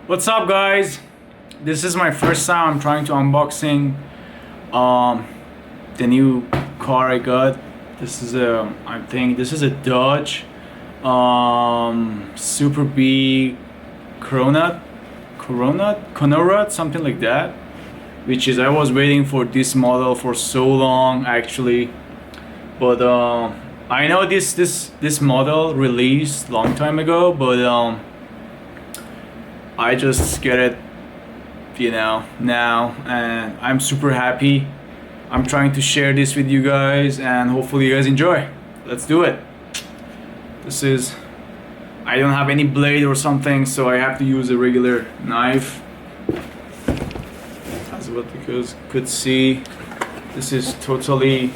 What's up, guys? This is my first time I'm trying to unboxing the new car I got. This is I think this is a Dodge Super B Coronet, something like that. Which is I was waiting for this model for so long actually, but I know this model released long time ago, but I just get it, now, and I'm super happy. I'm trying to share this with you guys, and hopefully you guys enjoy. Let's do it. I don't have any blade or something, so I have to use a regular knife. As what you guys could see, this is totally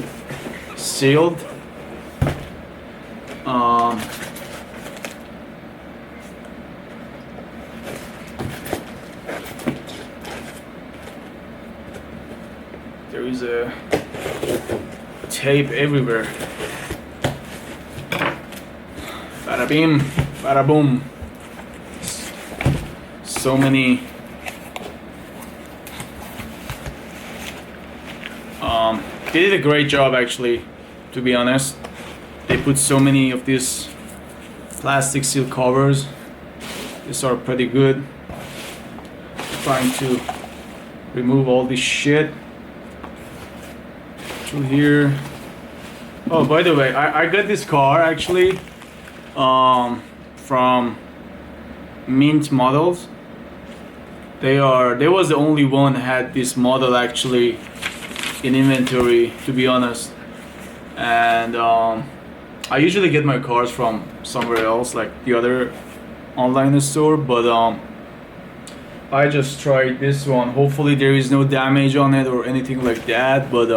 sealed. There is a tape everywhere. Bada bim, bada boom. So many. They did a great job actually, to be honest. They put so many of these plastic seal covers. These are pretty good. Trying to remove all this shit through here. Oh, by the way, I got this car actually from Mint Models. They was the only one that had this model actually in inventory, to be honest. And I usually get my cars from somewhere else, like the other online store, but I just tried this one. Hopefully there is no damage on it or anything like that, but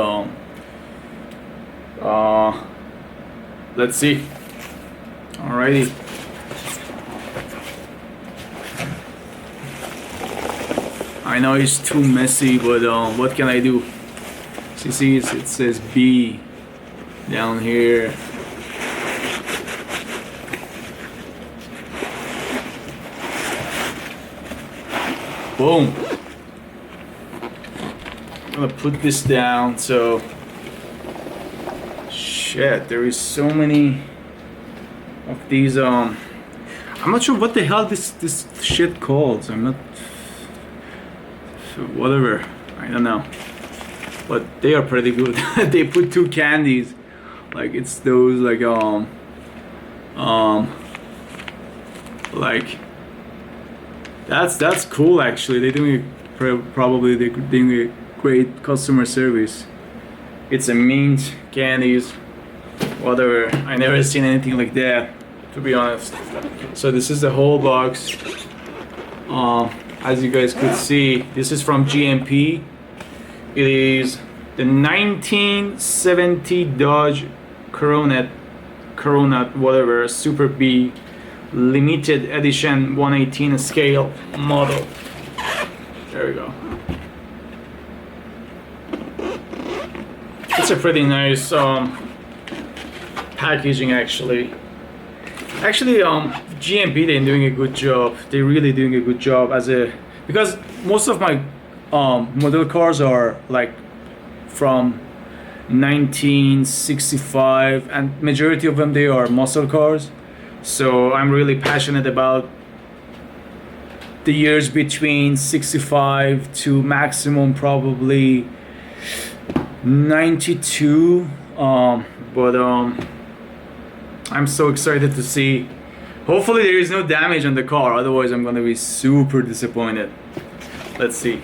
let's see. Alrighty. I know it's too messy, but what can I do? So you see, it says B down here. Boom. I'm gonna put this down. So shit, there is so many of these. I'm not sure what the hell this shit called. I'm not. Whatever. I don't know. But they are pretty good. They put two candies. Like it's those like that's cool actually. They're doing probably they're doing a great customer service. It's a mint candies, whatever. I never seen anything like that, to be honest. So this is the whole box. As you guys could see, this is from GMP. It is the 1970 Dodge Coronet, whatever, Super B limited edition 118 scale model. There we go. It's a pretty nice packaging actually. GMP, they're doing a good job. They're really doing a good job because most of my model cars are like from 1965, and majority of them they are muscle cars. So I'm really passionate about the years between 65 to maximum probably 92. But I'm so excited to see. Hopefully there is no damage on the car, otherwise I'm gonna be super disappointed. Let's see.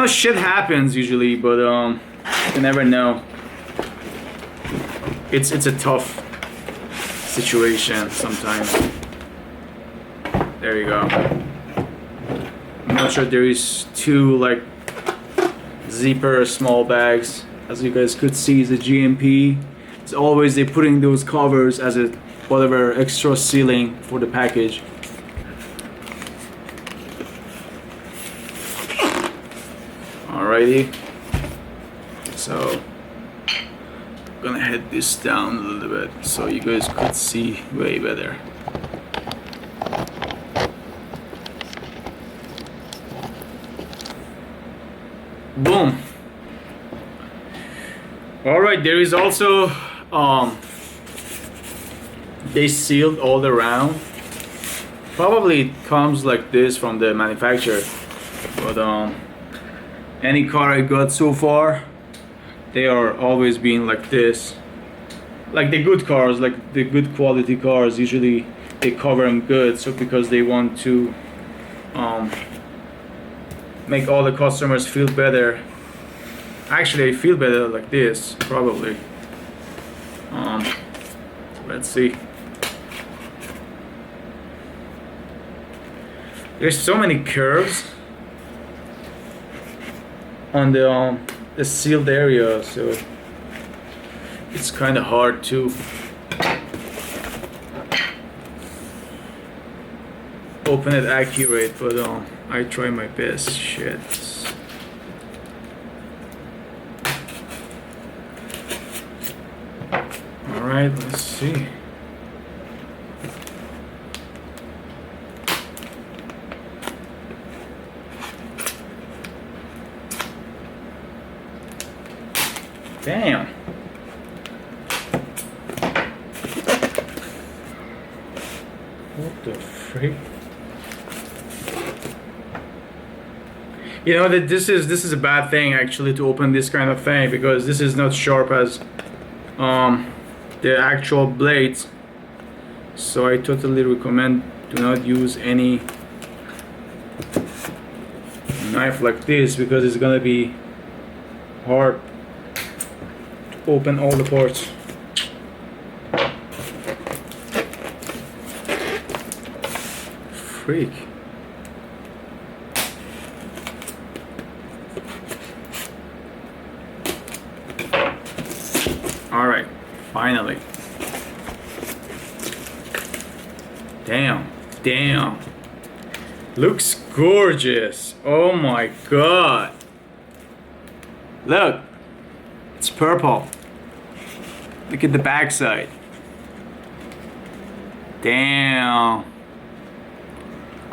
Shit happens usually, but you never know. It's a tough situation sometimes. There you go. I'm not sure there is two like zipper small bags. As you guys could see, is a GMP. It's always they're putting those covers as a whatever extra sealing for the package. Alrighty. So I'm gonna head this down a little bit so you guys could see way better. Boom. All right, there is also they sealed all around. Probably it comes like this from the manufacturer, but any car I got so far, they are always being like this. Like the good cars, like the good quality cars, usually they cover them good, so because they want to make all the customers feel better. Actually, I feel better like this, probably. Let's see. There's so many curves on the sealed area, so it's kind of hard to open it accurate, but I try my best. Shit. All right, let's see. Damn. What the freak? You know that this is a bad thing actually to open this kind of thing, because this is not sharp as the actual blades. So I totally recommend do not use any knife like this, because it's gonna be hard to open all the parts. Freak. All right, finally. Damn. Looks gorgeous. Oh my god. Look, it's purple. Look at the backside. Damn.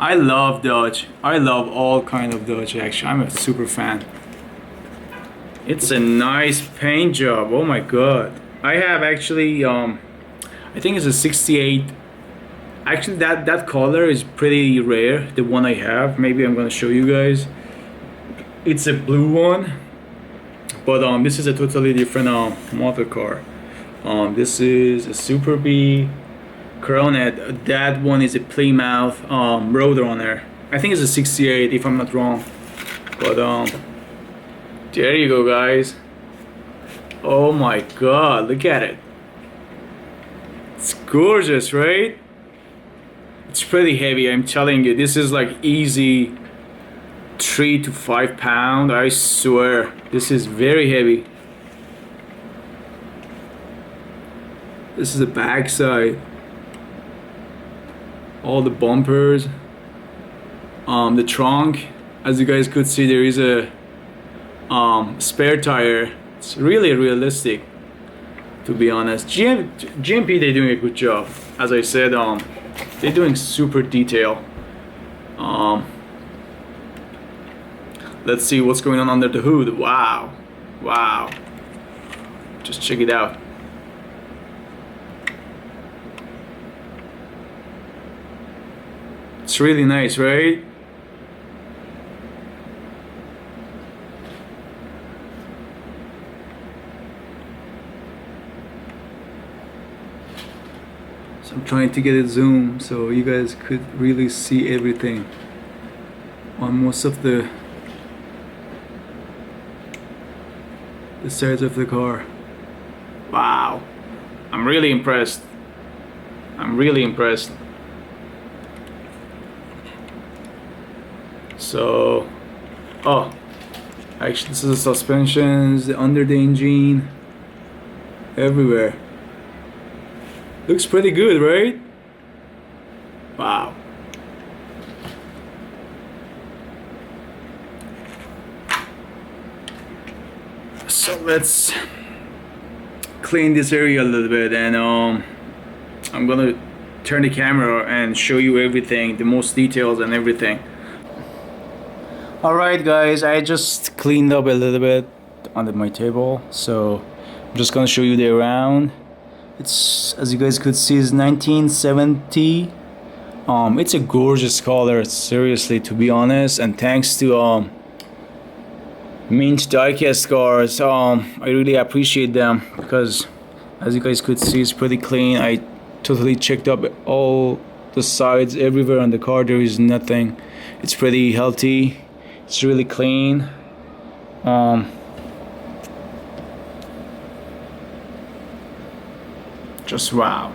I love Dodge. I love all kind of Dodge actually. I'm a super fan. It's a nice paint job. Oh my god. I have actually I think it's a 68. Actually that color is pretty rare, the one I have. Maybe I'm gonna show you guys. It's a blue one, but this is a totally different motor car. This is a Super B Coronet. That one is a Plymouth Roadrunner. I think it's a 68 if I'm not wrong. But there you go, guys. Oh my god, look at it. It's gorgeous, right? It's pretty heavy, I'm telling you. This is like easy 3 to 5 pound. I swear, this is very heavy. This is the back side. All the bumpers. The trunk, as you guys could see, there is a spare tire. It's really realistic, to be honest. GMP, they're doing a good job. As I said, they're doing super detail. Let's see what's going on under the hood. Wow. Just check it out. It's really nice, right? So I'm trying to get it zoom so you guys could really see everything on most of the sides of the car. Wow, I'm really impressed. So, actually this is the suspensions, the under the engine, everywhere. Looks pretty good, right? Wow. So let's clean this area a little bit, and I'm gonna turn the camera and show you everything, the most details and everything. Alright guys, I just cleaned up a little bit under my table, so I'm just gonna show you the around. It's, as you guys could see, it's 1970. It's a gorgeous color, seriously, to be honest, and thanks to Mint diecast cars, I really appreciate them, because as you guys could see, it's pretty clean. I totally checked up all the sides, everywhere on the car. There is nothing. It's pretty healthy. It's really clean. Just wow.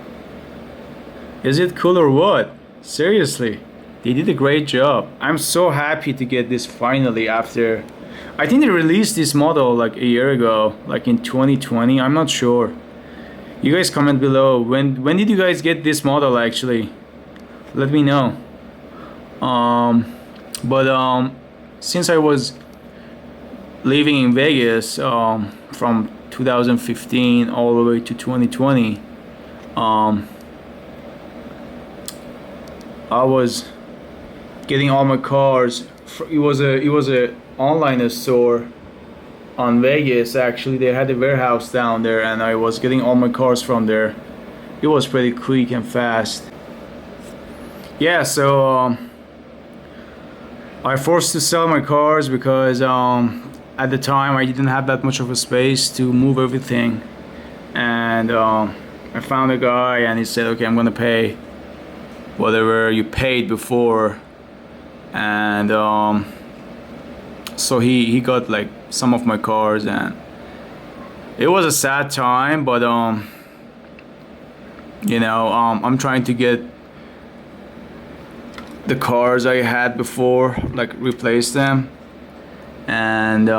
Is it cool or what? Seriously, they did a great job. I'm so happy to get this finally after. I think they released this model like a year ago, like in 2020. I'm not sure. You guys comment below. When did you guys get this model actually? Let me know. Since I was living in Vegas from 2015 all the way to 2020, I was getting all my cars. It was a online store on Vegas. Actually, they had a warehouse down there, and I was getting all my cars from there. It was pretty quick and fast. Yeah, so I forced to sell my cars because at the time I didn't have that much of a space to move everything, and I found a guy, and he said, okay, I'm gonna pay whatever you paid before, and so he got like some of my cars, and it was a sad time, but you know, I'm trying to get the cars I had before, like replace them, and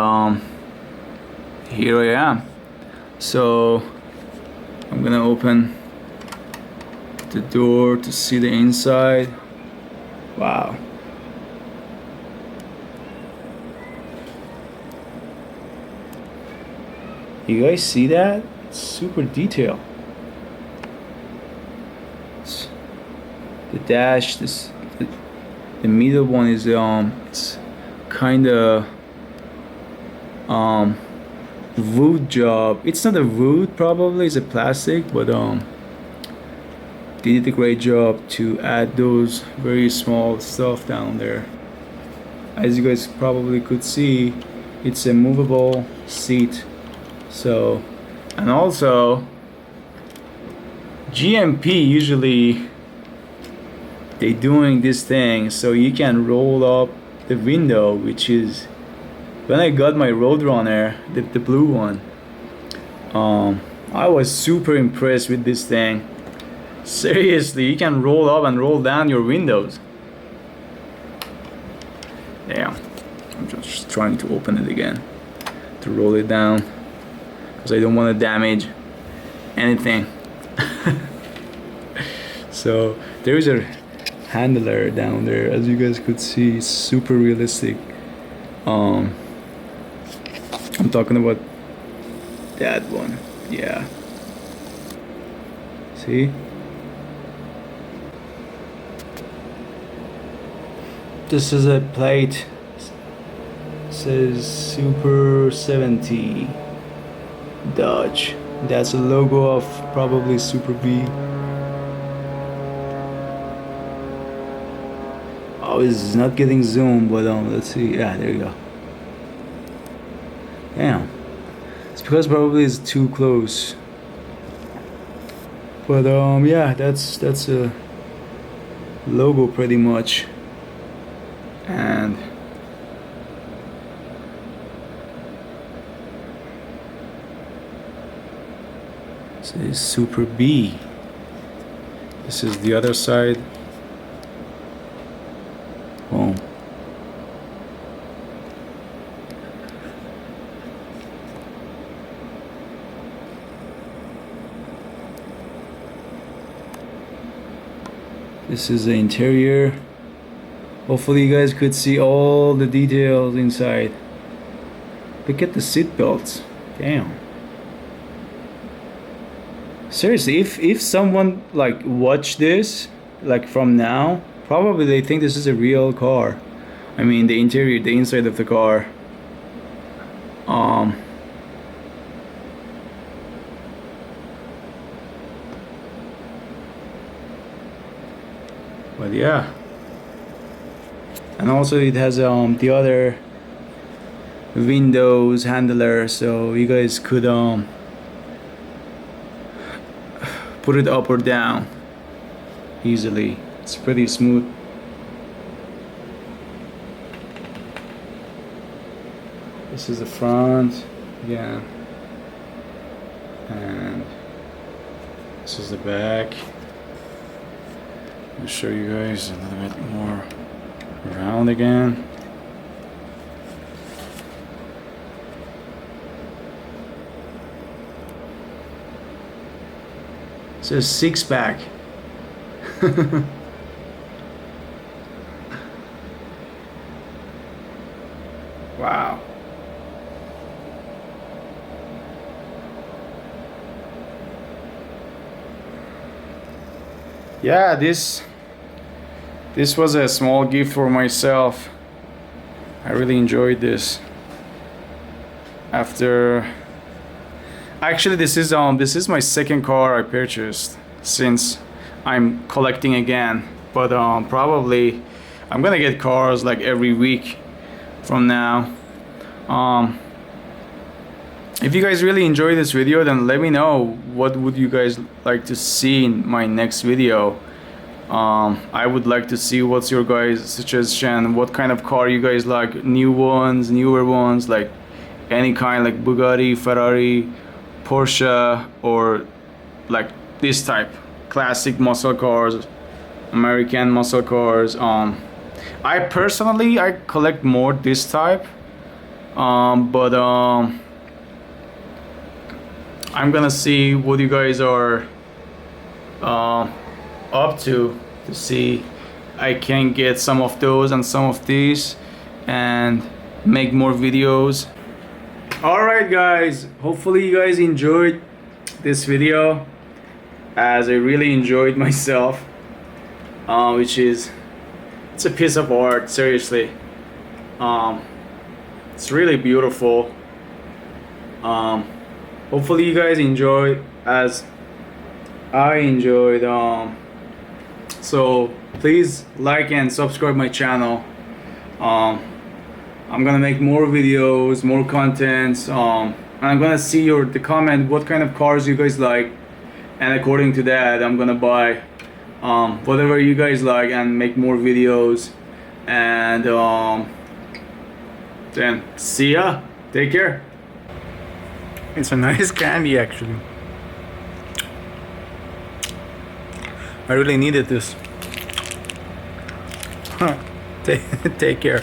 here I am. So I'm gonna open the door to see the inside. Wow. You guys see that? It's super detailed. The dash, the middle one is it's kind of wood job. It's not a wood, probably it's a plastic, but they did a great job to add those very small stuff down there. As you guys probably could see, it's a movable seat. So, and also GMP usually they doing this thing so you can roll up the window, which is, when I got my Roadrunner, the blue one, I was super impressed with this thing. Seriously, you can roll up and roll down your windows. Yeah, I'm just trying to open it again to roll it down, because I don't want to damage anything. So there is a handler down there, as you guys could see. Super realistic. I'm talking about that one. Yeah, see, this is a plate. It says Super 70 Dodge. That's a logo of probably Super B. Oh, it's not getting zoom, but let's see. Yeah, there you go. Damn, it's because probably it's too close. But yeah, that's a logo pretty much, and it says Super B. This is the other side. Boom. This is the interior. Hopefully you guys could see all the details inside. Look at the seat belts. Damn. Seriously, if someone watch this from now, probably they think this is a real car. I mean the interior, the inside of the car. But yeah, and also it has the other windows handler, so you guys could put it up or down easily. It's pretty smooth. This is the front, yeah, and this is the back. I'll show you guys a little bit more around again. It says 6-pack. Wow. Yeah, this was a small gift for myself. I really enjoyed this. Actually, this is my second car I purchased since I'm collecting again. But probably I'm gonna get cars like every week from now. If you guys really enjoy this video, then let me know what would you guys like to see in my next video. I would like to see what's your guys' suggestion, what kind of car you guys like, new ones, newer ones, like any kind, like Bugatti, Ferrari, Porsche, or like this type, classic muscle cars, American muscle cars. I personally collect more this type, but I'm gonna see what you guys are up to see I can get some of those and some of these and make more videos. Alright guys, hopefully you guys enjoyed this video as I really enjoyed myself, it's a piece of art, seriously. It's really beautiful. Hopefully you guys enjoyed as I enjoyed. So please like and subscribe my channel. I'm gonna make more videos, more contents, and I'm gonna see the comment what kind of cars you guys like, and according to that I'm gonna buy whatever you guys like and make more videos. And then see ya, take care. It's a nice candy actually. I really needed this. Take care.